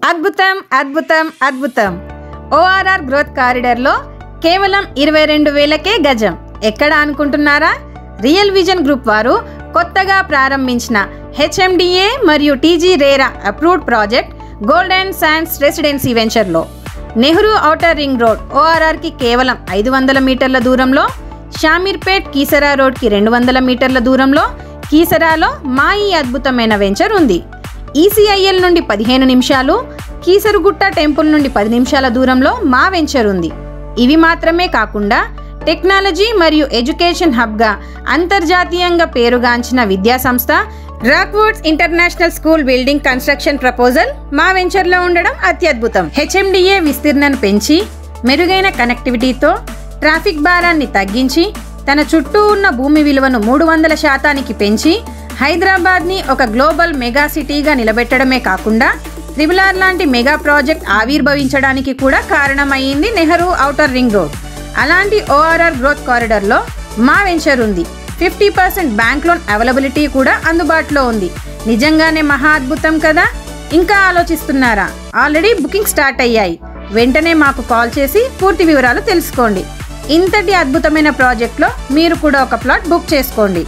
అద్భుతం అద్భుతం అద్భుతం. ఓఆర్ఆర్ గ్రోత్ కారిడార్లో కేవలం 22,000కే గజం. ఎక్కడ అనుకుంటున్నారా? రియల్ విజన్ గ్రూప్ వారు కొత్తగా ప్రారంభించిన హెచ్ఎండిఏ మరియు TG RERA approved project golden sands residency వెంచర్లో నెహ్రూ ఔటర్ రింగ్ రోడ్ ఓఆర్ఆర్కి కేవలం 500 మీటర్ల దూరంలో, షామీర్పేట్ కీసరా రోడ్కి 200 మీటర్ల దూరంలో కీసరాలో మా ఈ అద్భుతమైన వెంచర్ ఉంది. ఈసీఐఎల్ నుండి 15 నిమిషాలు, కీసరుగుట్ట టెంపుల్ నుండి 10 నిమిషాల దూరంలో మా వెంచర్ ఉంది. ఇవి మాత్రమే కాకుండా టెక్నాలజీ మరియు ఎడ్యుకేషన్ హబ్గా అంతర్జాతీయంగా పేరుగాంచిన విద్యాసంస్థ Rockwoods international school building construction proposal మా వెంచర్లో ఉండడం అత్యద్భుతం. హెచ్ఎండిఏ విస్తీర్ణాన్ని పెంచి మెరుగైన కనెక్టివిటీతో ట్రాఫిక్ భారాన్ని తగ్గించి తన చుట్టూ ఉన్న భూమి విలువను 300% పెంచి హైదరాబాద్ని ఒక గ్లోబల్ మెగా సిటీగా నిలబెట్టడమే కాకుండా త్రిబుల్-ఆర్ లాంటి మెగా ప్రాజెక్ట్ ఆవిర్భవించడానికి కూడా కారణమయ్యింది నెహ్రూ ఔటర్ రింగ్ రోడ్. అలాంటి ఓఆర్ఆర్ గ్రోత్ కారిడార్లో మా వెంచర్ ఉంది. 50% బ్యాంక్ లోన్ అవైలబిలిటీ కూడా అందుబాటులో ఉంది. నిజంగానే మహా అద్భుతం కదా? ఇంకా ఆలోచిస్తున్నారా? ఆల్రెడీ బుకింగ్ స్టార్ట్ అయ్యాయి. వెంటనే మాకు కాల్ చేసి పూర్తి వివరాలు తెలుసుకోండి. ఇంతటి అద్భుతమైన ప్రాజెక్ట్లో మీరు కూడా ఒక ప్లాట్ బుక్ చేసుకోండి.